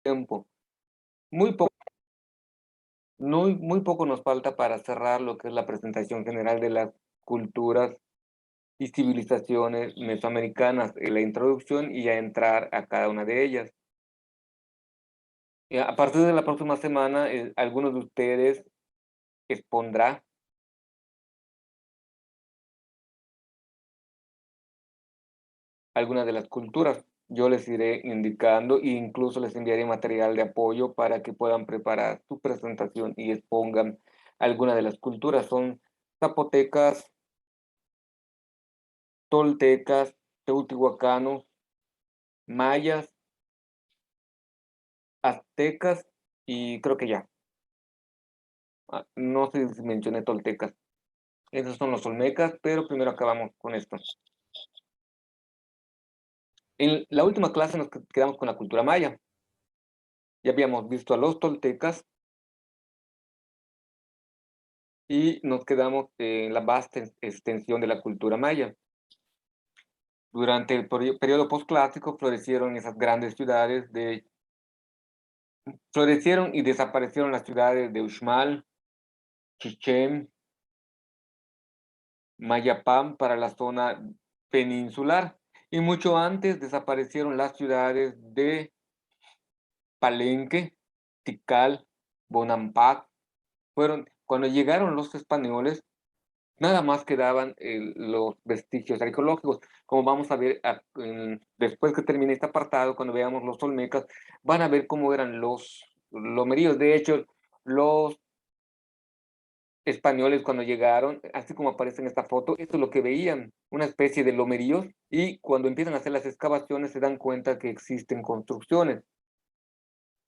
tiempo. Muy poco, muy poco nos falta para cerrar lo que es la presentación general de las culturas y civilizaciones mesoamericanas, la introducción y a entrar a cada una de ellas. A partir de la próxima semana, algunos de ustedes expondrá algunas de las culturas. Yo les iré indicando e incluso les enviaré material de apoyo para que puedan preparar su presentación y expongan algunas de las culturas. Son zapotecas, toltecas, teotihuacanos, mayas, aztecas y creo que ya. No sé si mencioné toltecas. Esos son los olmecas, pero primero acabamos con esto. En la última clase nos quedamos con la cultura maya. Ya habíamos visto a los toltecas y nos quedamos en la vasta extensión de la cultura maya. Durante el periodo posclásico florecieron esas grandes ciudades florecieron y desaparecieron las ciudades de Uxmal, Chichén, Mayapán para la zona peninsular. Y mucho antes desaparecieron las ciudades de Palenque, Tikal, Bonampak. Fueron, cuando llegaron los españoles, nada más quedaban los vestigios arqueológicos. Como vamos a ver después que termine este apartado, cuando veamos los olmecas, van a ver cómo eran los lomeríos. De hecho, los españoles cuando llegaron, así como aparece en esta foto, esto es lo que veían, una especie de lomeríos, y cuando empiezan a hacer las excavaciones se dan cuenta que existen construcciones,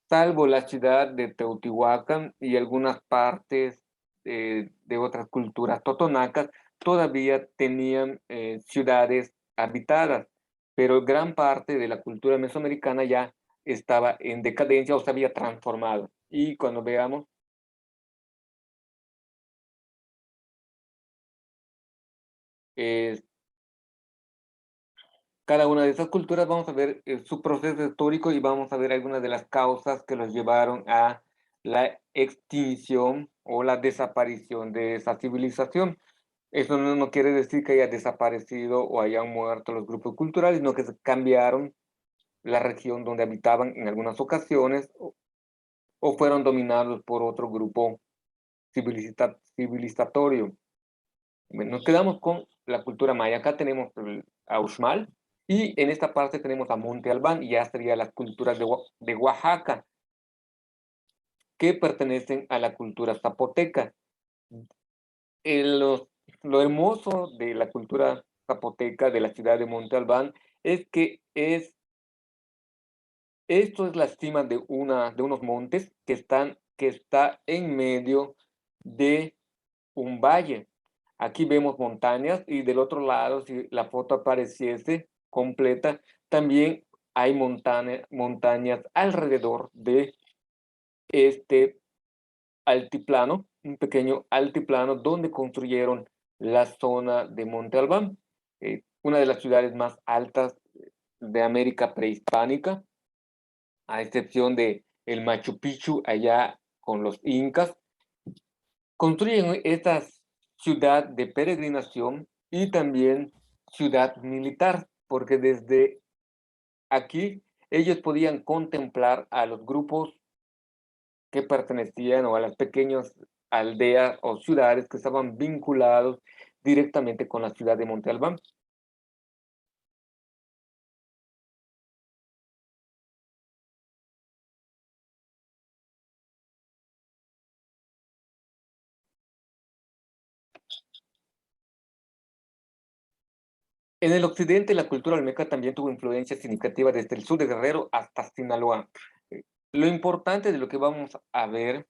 salvo la ciudad de Teotihuacán y algunas partes de otras culturas totonacas, todavía tenían ciudades habitadas, pero gran parte de la cultura mesoamericana ya estaba en decadencia o se había transformado. Y cuando veamos, eh, cada una de esas culturas, vamos a ver su proceso histórico y vamos a ver algunas de las causas que los llevaron a la extinción o la desaparición de esa civilización. Eso no quiere decir que haya desaparecido o hayan muerto los grupos culturales, sino que se cambiaron la región donde habitaban en algunas ocasiones o fueron dominados por otro grupo civilizatorio. Bueno, nos quedamos con la cultura maya. Acá tenemos a Uxmal y en esta parte tenemos a Monte Albán y ya serían las culturas de Oaxaca que pertenecen a la cultura zapoteca. Eh, los- lo hermoso de la cultura zapoteca de la ciudad de Monte Albán es que esto es la cima de unos montes que está en medio de un valle. Aquí vemos montañas y del otro lado, si la foto apareciese completa, también hay montañas alrededor de este altiplano, un pequeño altiplano donde construyeron la zona de Monte Albán, una de las ciudades más altas de América prehispánica, a excepción de el Machu Picchu allá con los incas. Construyen esta ciudad de peregrinación y también ciudad militar, porque desde aquí ellos podían contemplar a los grupos que pertenecían o a las pequeñas aldeas o ciudades que estaban vinculados directamente con la ciudad de Monte Albán. En el occidente, la cultura olmeca también tuvo influencia significativa desde el sur de Guerrero hasta Sinaloa. Lo importante de lo que vamos a ver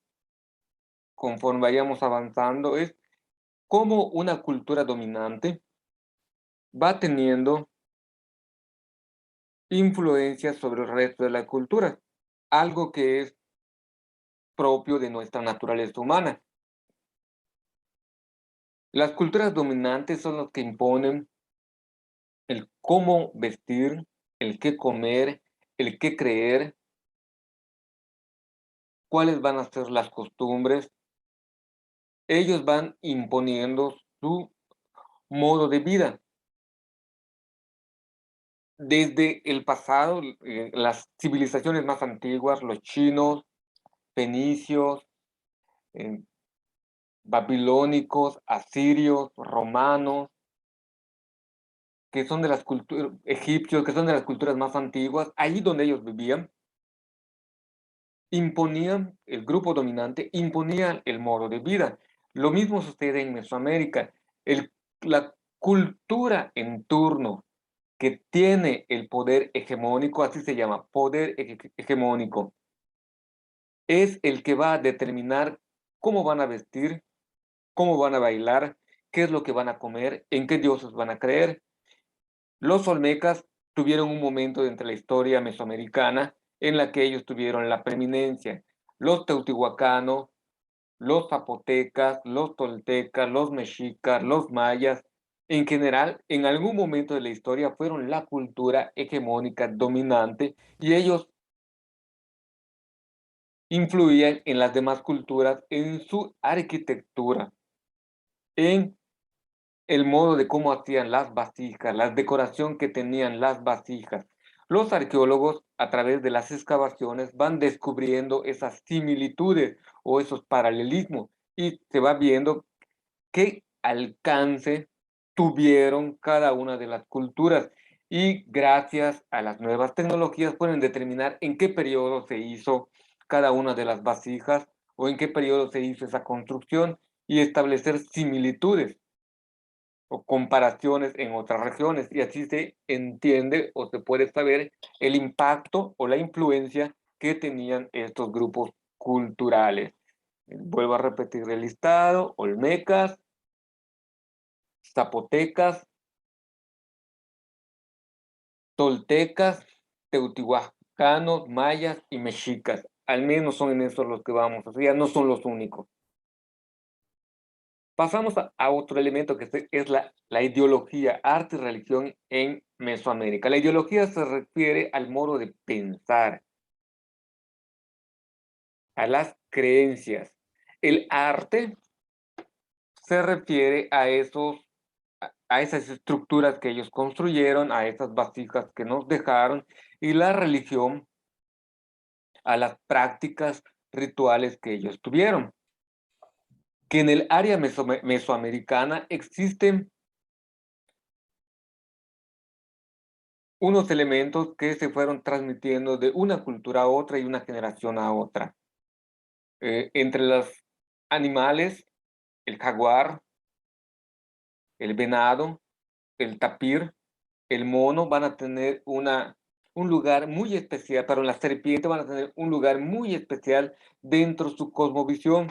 conforme vayamos avanzando es cómo una cultura dominante va teniendo influencia sobre el resto de la cultura, algo que es propio de nuestra naturaleza humana. Las culturas dominantes son las que imponen el cómo vestir, el qué comer, el qué creer, cuáles van a ser las costumbres. Ellos van imponiendo su modo de vida. Desde el pasado, las civilizaciones más antiguas, los chinos, fenicios, eh, babilónicos, asirios, romanos, que son de las culturas, egipcios, que son de las culturas más antiguas, allí donde ellos vivían, imponían, el grupo dominante imponía el modo de vida. Lo mismo sucede en Mesoamérica. La cultura en turno que tiene el poder hegemónico, así se llama, poder hegemónico, es el que va a determinar cómo van a vestir, cómo van a bailar, qué es lo que van a comer, en qué dioses van a creer. Los olmecas tuvieron un momento entre la historia mesoamericana en la que ellos tuvieron la preeminencia. Los teotihuacanos, los zapotecas, los toltecas, los mexicas, los mayas, en general, en algún momento de la historia fueron la cultura hegemónica dominante y ellos influían en las demás culturas en su arquitectura, en el modo de cómo hacían las vasijas, la decoración que tenían las vasijas. Los arqueólogos, a través de las excavaciones, van descubriendo esas similitudes o esos paralelismos y se va viendo qué alcance tuvieron cada una de las culturas. Y gracias a las nuevas tecnologías pueden determinar en qué periodo se hizo cada una de las vasijas o en qué periodo se hizo esa construcción y establecer similitudes o comparaciones en otras regiones, y así se entiende o se puede saber el impacto o la influencia que tenían estos grupos culturales. Vuelvo a repetir el listado: olmecas, zapotecas, toltecas, teotihuacanos, mayas y mexicas. Al menos son en esos los que vamos, o sea, no son los únicos. Pasamos a otro elemento que es la ideología, arte y religión en Mesoamérica. La ideología se refiere al modo de pensar, a las creencias. El arte se refiere a esas estructuras que ellos construyeron, a esas vasijas que nos dejaron, y la religión a las prácticas rituales que ellos tuvieron. Que en el área mesoamericana existen unos elementos que se fueron transmitiendo de una cultura a otra y una generación a otra. Entre los animales, el jaguar, el venado, el tapir, el mono van a tener un lugar muy especial, pero las serpientes van a tener un lugar muy especial dentro de su cosmovisión,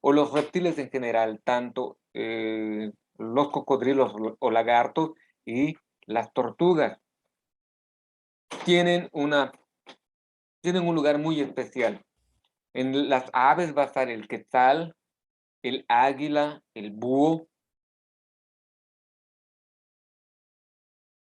o los reptiles en general, tanto los cocodrilos o lagartos y las tortugas tienen, tienen un lugar muy especial. En las aves va a estar el quetzal, el águila, el búho,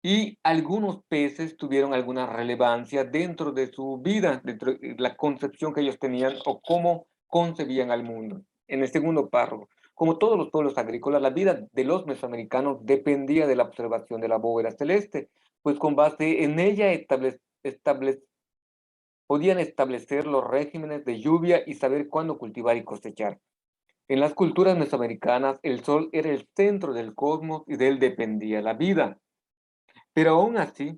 y algunos peces tuvieron alguna relevancia dentro de su vida, dentro de la concepción que ellos tenían o cómo concebían al mundo. En el segundo párrafo, como todos los pueblos agrícolas, la vida de los mesoamericanos dependía de la observación de la bóveda celeste, pues con base en ella podían establecer los regímenes de lluvia y saber cuándo cultivar y cosechar. En las culturas mesoamericanas, el sol era el centro del cosmos y de él dependía la vida. Pero aún así,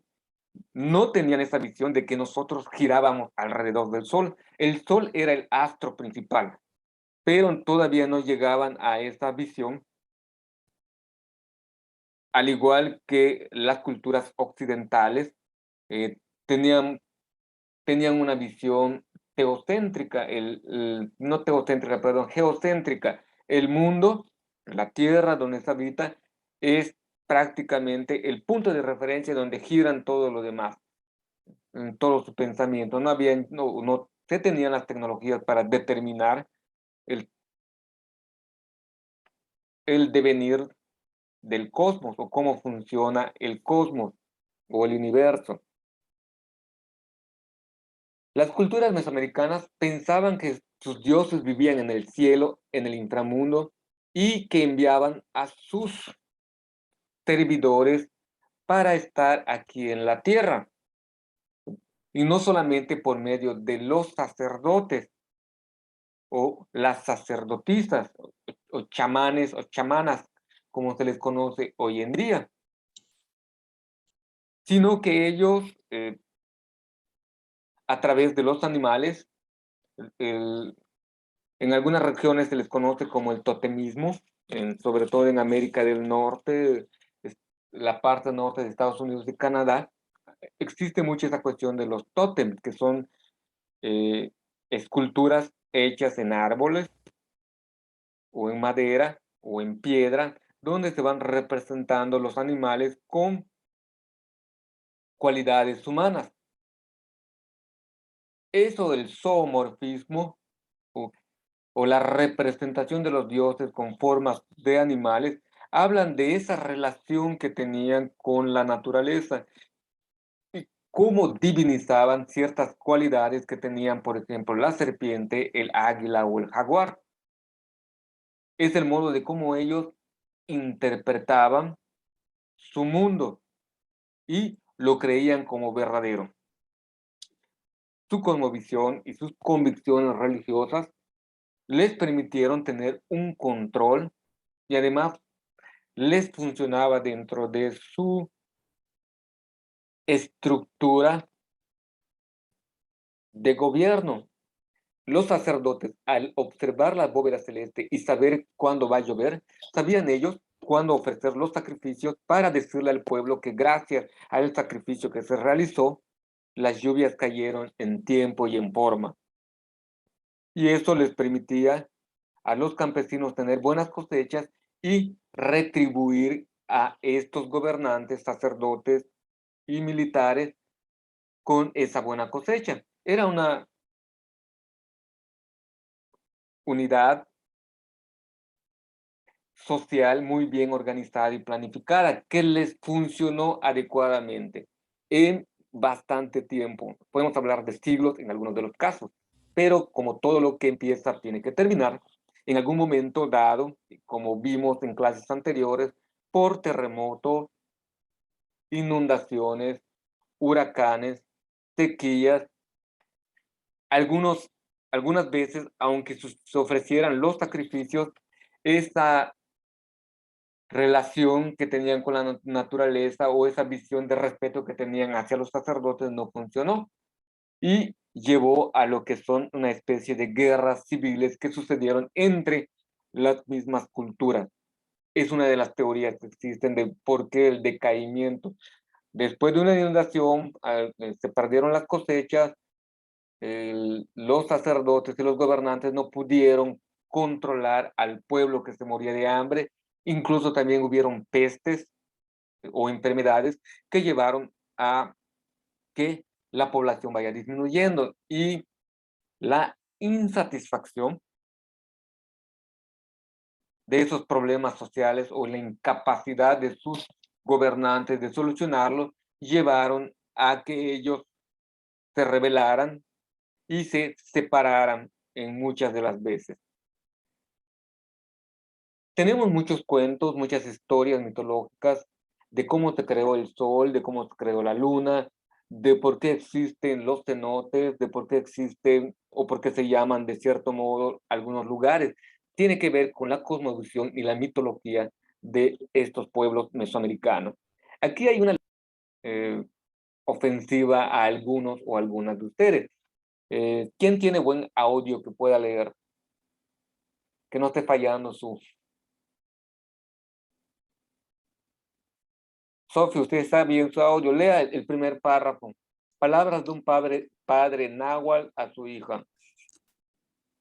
no tenían esa visión de que nosotros girábamos alrededor del sol. El sol era el astro principal, pero todavía no llegaban a esa visión, al igual que las culturas occidentales eh, tenían, tenían una visión teocéntrica, no teocéntrica, perdón, geocéntrica. El mundo, la tierra donde se habita, es prácticamente el punto de referencia donde giran todo lo demás, en todo su pensamiento. No se tenían las tecnologías para determinar el, el devenir del cosmos o cómo funciona el cosmos o el universo. Las culturas mesoamericanas pensaban que sus dioses vivían en el cielo, en el inframundo, y que enviaban a sus servidores para estar aquí en la tierra. Y no solamente por medio de los sacerdotes o las sacerdotisas o chamanes o chamanas, como se les conoce hoy en día, sino que ellos, a través de los animales, el, en algunas regiones se les conoce como el totemismo, sobre todo en América del Norte, la parte norte de Estados Unidos y Canadá, existe mucho esa cuestión de los tótems, que son esculturas hechas en árboles o en madera o en piedra, donde se van representando los animales con cualidades humanas. Eso del zoomorfismo o, o la representación de los dioses con formas de animales, hablan de esa relación que tenían con la naturaleza y cómo divinizaban ciertas cualidades que tenían, por ejemplo, la serpiente, el águila o el jaguar. Es el modo de cómo ellos interpretaban su mundo y lo creían como verdadero. Su cosmovisión y sus convicciones religiosas les permitieron tener un control y además les funcionaba dentro de su estructura de gobierno. Los sacerdotes, al observar la bóveda celeste y saber cuándo va a llover, sabían ellos cuándo ofrecer los sacrificios para decirle al pueblo que gracias al sacrificio que se realizó, las lluvias cayeron en tiempo y en forma. Y eso les permitía a los campesinos tener buenas cosechas y retribuir a estos gobernantes, sacerdotes y militares con esa buena cosecha. Era una unidad social muy bien organizada y planificada que les funcionó adecuadamente en bastante tiempo. Podemos hablar de siglos en algunos de los casos, pero como todo lo que empieza tiene que terminar, en algún momento dado, como vimos en clases anteriores, por terremotos, inundaciones, huracanes, sequías, algunas veces, aunque se ofrecieran los sacrificios, esa relación que tenían con la naturaleza o esa visión de respeto que tenían hacia los sacerdotes no funcionó y llevó a lo que son una especie de guerras civiles que sucedieron entre las mismas culturas. Es una de las teorías que existen de por qué el decaimiento. Después de una inundación, se perdieron las cosechas, los sacerdotes y los gobernantes no pudieron controlar al pueblo que se moría de hambre. Incluso también hubieron pestes o enfermedades que llevaron a que la población vaya disminuyendo y la insatisfacción de esos problemas sociales o la incapacidad de sus gobernantes de solucionarlos llevaron a que ellos se rebelaran y se separaran en muchas de las veces. Tenemos muchos cuentos, muchas historias mitológicas de cómo se creó el sol, de cómo se creó la luna, de por qué existen los cenotes, de por qué existen o por qué se llaman de cierto modo algunos lugares. Tiene que ver con la cosmovisión y la mitología de estos pueblos mesoamericanos. Aquí hay una eh, ofensiva a algunos o algunas de ustedes. ¿Quién tiene buen audio que pueda leer? Que no esté fallando su... Sofía, usted está bien su audio. Lea el primer párrafo. Palabras de un padre náhuatl a su hija.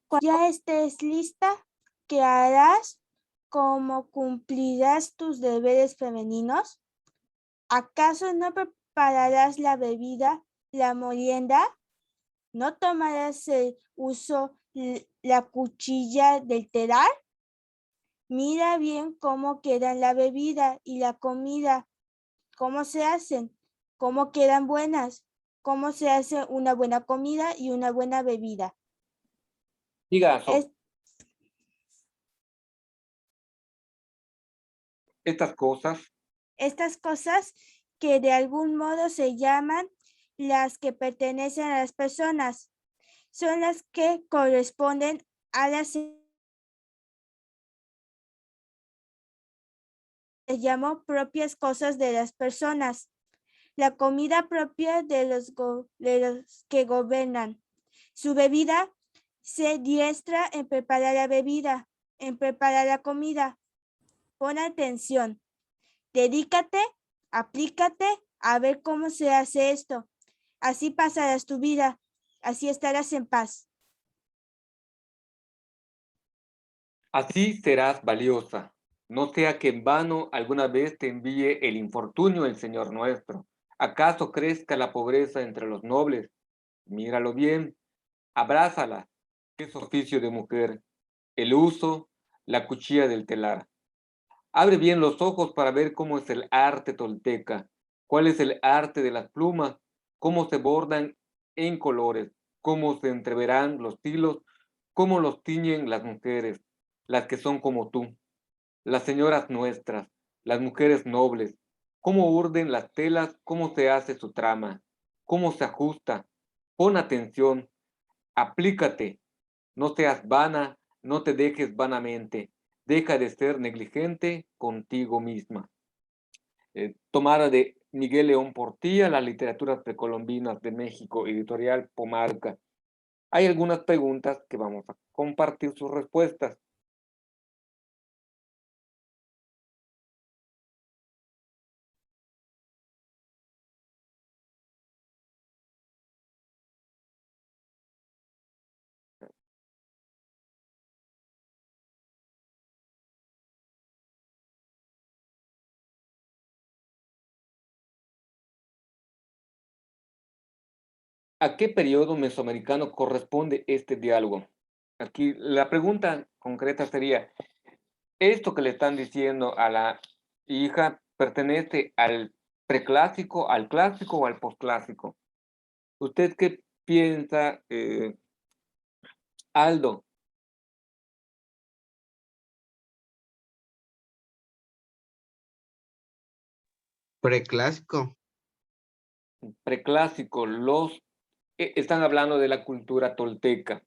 Cuando ya estés lista, ¿qué harás? ¿Cómo cumplirás tus deberes femeninos? ¿Acaso no prepararás la bebida, la molienda? ¿No tomarás el uso la cuchilla del telar? Mira bien cómo quedan la bebida y la comida, cómo se hacen, cómo quedan buenas, cómo se hace una buena comida y una buena bebida. Diga, Es- estas cosas, estas cosas que de algún modo se llaman las que pertenecen a las personas, son las que corresponden a las se llamó propias cosas de las personas, la comida propia de de los que gobiernan. Su bebida se diestra en preparar la bebida, en preparar la comida. Pon atención, dedícate, aplícate a ver cómo se hace esto. Así pasarás tu vida, así estarás en paz. así serás valiosa. No sea que en vano alguna vez te envíe el infortunio el Señor nuestro. ¿Acaso crezca la pobreza entre los nobles? Míralo bien, abrázala. Es oficio de mujer. El uso, la cuchilla del telar. Abre bien los ojos para ver cómo es el arte tolteca, cuál es el arte de las plumas, cómo se bordan en colores, cómo se entreverán los hilos, cómo los tiñen las mujeres, las que son como tú, las señoras nuestras, las mujeres nobles, cómo urden las telas, cómo se hace su trama, cómo se ajusta. Pon atención, aplícate, no seas vana, no te dejes vanamente, deja de ser negligente contigo misma. Tomada de Miguel León Portilla, Las literaturas precolombinas de México, editorial Pomarca. Hay algunas preguntas que vamos a compartir sus respuestas. ¿A qué periodo mesoamericano corresponde este diálogo? Aquí la pregunta concreta sería, ¿esto que le están diciendo a la hija pertenece al preclásico, al clásico o al posclásico? ¿Usted qué piensa, Aldo? Preclásico. Preclásico, están hablando de la cultura tolteca.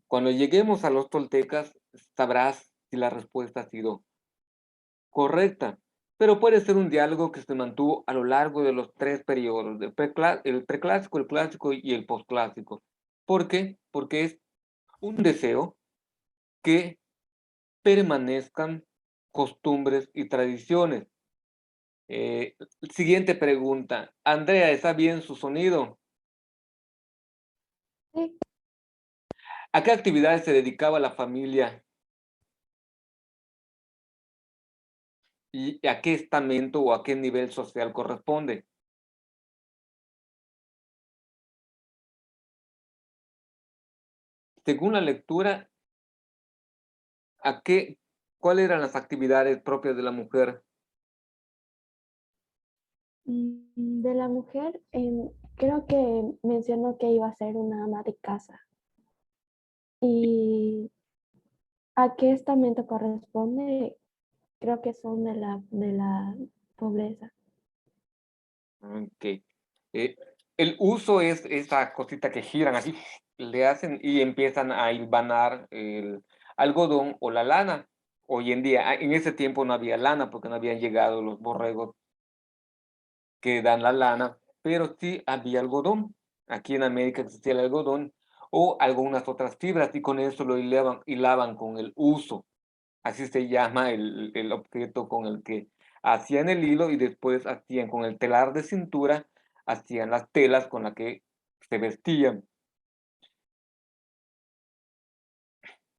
Cuando lleguemos a los toltecas, sabrás si la respuesta ha sido correcta, pero puede ser un diálogo que se mantuvo a lo largo de los tres periodos, el preclásico, el clásico y el posclásico. ¿Por qué? Porque es un deseo que permanezcan costumbres y tradiciones. Siguiente pregunta. Andrea, ¿está bien su sonido? Sí, ¿A qué actividades se dedicaba la familia y a qué estamento o a qué nivel social corresponde? Según la lectura, ¿cuáles eran las actividades propias de la mujer? de la mujer, creo que mencionó que iba a ser una ama de casa. ¿Y a qué estamento corresponde? Creo que son de la pobreza. Ok. El uso es esa cosita que giran así, le hacen y empiezan a hilvanar el algodón o la lana. Hoy en día, en ese tiempo no había lana porque no habían llegado los borregos que dan la lana, pero sí había algodón. Aquí en América existía el algodón o algunas otras fibras y con eso lo hilaban con el uso. Así se llama el objeto con el que hacían el hilo y después hacían con el telar de cintura, hacían las telas con las que se vestían.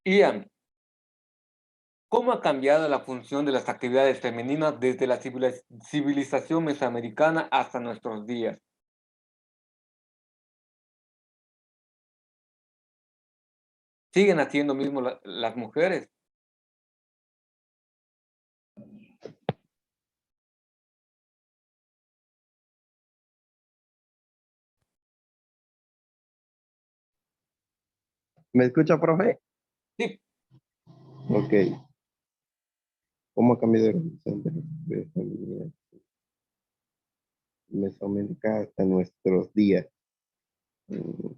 Ian, ¿cómo ha cambiado la función de las actividades femeninas desde la civilización mesoamericana hasta nuestros días? ¿Siguen haciendo mismo las mujeres? ¿Me escucha, profe? Sí, Ok. ¿Cómo ha cambiado la relación de las familias mesoamericanas hasta nuestros días? Mm,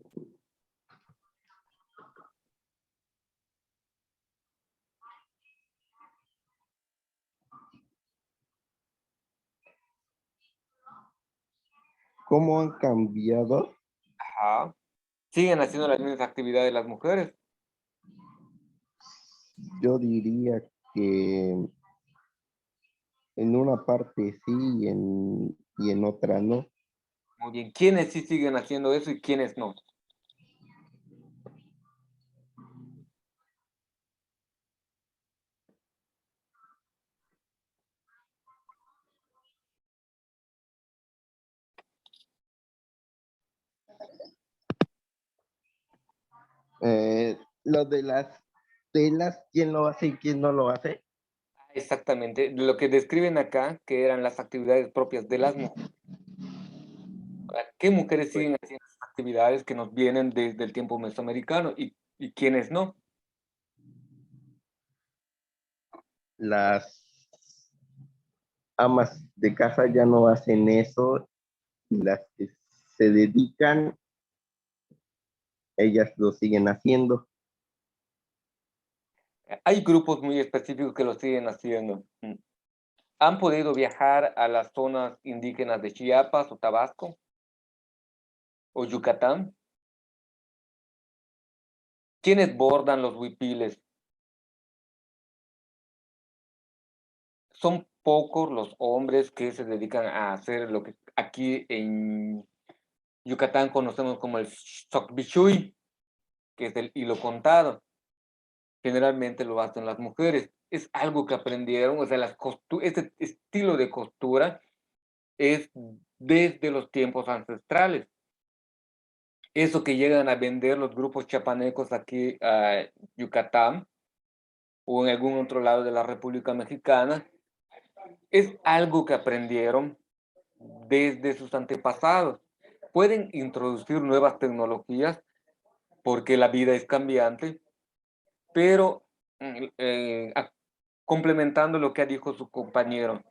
¿Cómo han cambiado? ajá. Siguen haciendo las mismas actividades las mujeres. Yo diría que en una parte sí y en otra no. Muy bien. ¿Quiénes sí siguen haciendo eso y quiénes no? Lo de las telas, ¿quién lo hace y quién no lo hace? Exactamente. Lo que describen acá, que eran las actividades propias de las mujeres. ¿Qué mujeres Pues siguen haciendo esas actividades que nos vienen desde el tiempo mesoamericano y quiénes no? las amas de casa ya no hacen eso y las que se dedican, ellas lo siguen haciendo. Hay grupos muy específicos que lo siguen haciendo. ¿Han podido viajar a las zonas indígenas de Chiapas o Tabasco o Yucatán? ¿Quiénes bordan los huipiles? Son pocos los hombres que se dedican a hacer lo que aquí en Yucatán conocemos como el Sokbishui, que es el hilo contado. Generalmente lo hacen las mujeres. Es algo que aprendieron, o sea, este estilo de costura es desde los tiempos ancestrales. Eso que llegan a vender los grupos chapanecos aquí a Yucatán o en algún otro lado de la República Mexicana, es algo que aprendieron desde sus antepasados. Pueden introducir nuevas tecnologías porque la vida es cambiante, pero complementando lo que dijo su compañero,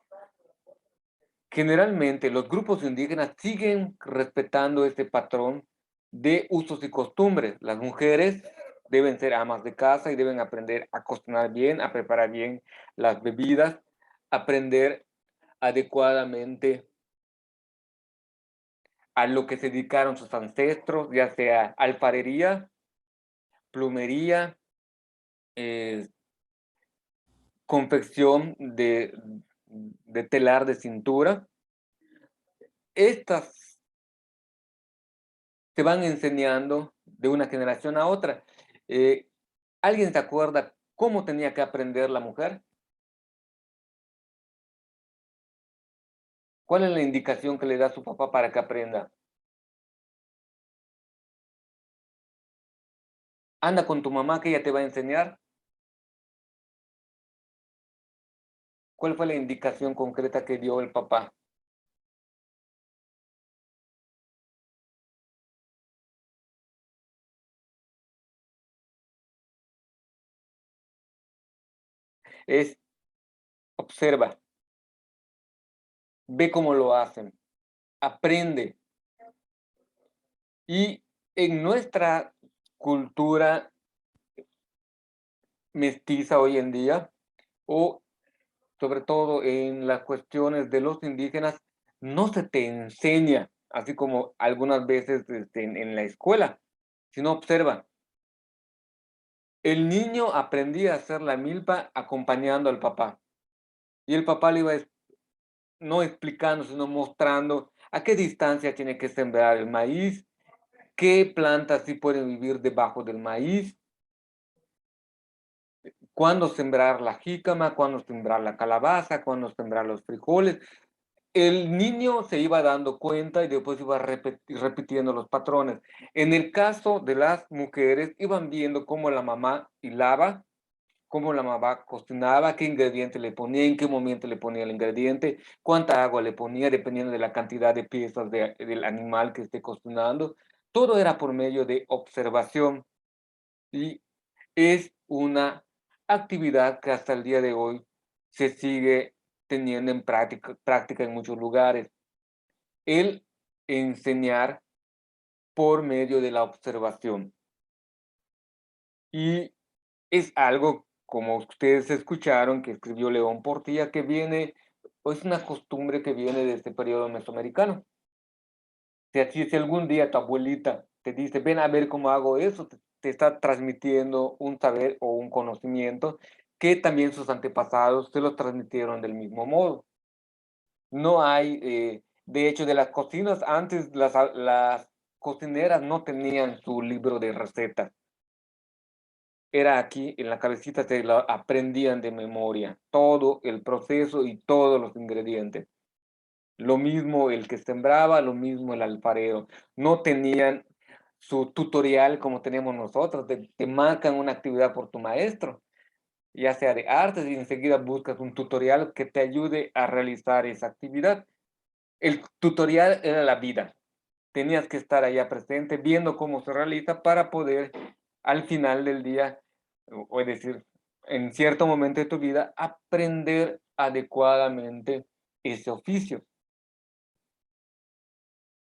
generalmente los grupos indígenas siguen respetando este patrón de usos y costumbres. Las mujeres deben ser amas de casa y deben aprender a cocinar bien, a preparar bien las bebidas, aprender adecuadamente a lo que se dedicaron sus ancestros, ya sea alfarería, plumería, eh, confección de telar de cintura. Estas se van enseñando de una generación a otra. Eh, ¿Alguien se acuerda cómo tenía que aprender la mujer? ¿Cuál es la indicación que le da su papá para que aprenda? Anda con tu mamá que ella te va a enseñar. ¿Cuál fue la indicación concreta que dio el papá? Es observa, ve cómo lo hacen, aprende. Y en nuestra cultura mestiza hoy en día, o sobre todo en las cuestiones de los indígenas, no se te enseña, así como algunas veces en la escuela, sino observa. El niño aprendía a hacer la milpa acompañando al papá. Y el papá le iba no explicando, sino mostrando a qué distancia tiene que sembrar el maíz, qué plantas sí pueden vivir debajo del maíz, cuándo sembrar la jícama, cuándo sembrar la calabaza, cuándo sembrar los frijoles. El niño se iba dando cuenta y después iba repitiendo los patrones. En el caso de las mujeres, iban viendo cómo la mamá hilaba, cómo la mamá cocinaba, qué ingrediente le ponía, en qué momento le ponía el ingrediente, cuánta agua le ponía, dependiendo de la cantidad de piezas del animal que esté cocinando. Todo era por medio de observación. Y es una actividad que hasta el día de hoy se sigue teniendo en práctica en muchos lugares. El enseñar por medio de la observación. Y es algo, como ustedes escucharon, que escribió León Portilla, que viene, es una costumbre que viene de este periodo mesoamericano. Si algún día tu abuelita te dice, ven a ver cómo hago eso, te está transmitiendo un saber o un conocimiento que también sus antepasados se lo transmitieron del mismo modo. No hay, de hecho, de las cocinas, antes las cocineras no tenían su libro de recetas. Era aquí, en la cabecita se lo aprendían de memoria, todo el proceso y todos los ingredientes. Lo mismo el que sembraba, lo mismo el alfarero. No tenían su tutorial como tenemos nosotros, te marcan una actividad por tu maestro, ya sea de artes, y enseguida buscas un tutorial que te ayude a realizar esa actividad. El tutorial era la vida. Tenías que estar allá presente, viendo cómo se realiza para poder, al final del día, o es decir, en cierto momento de tu vida, aprender adecuadamente ese oficio.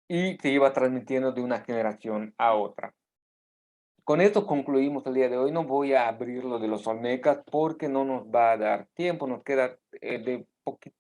Y se iba transmitiendo de una generación a otra. Con esto concluimos el día de hoy. No voy a abrir lo de los olmecas porque no nos va a dar tiempo, nos queda de poquito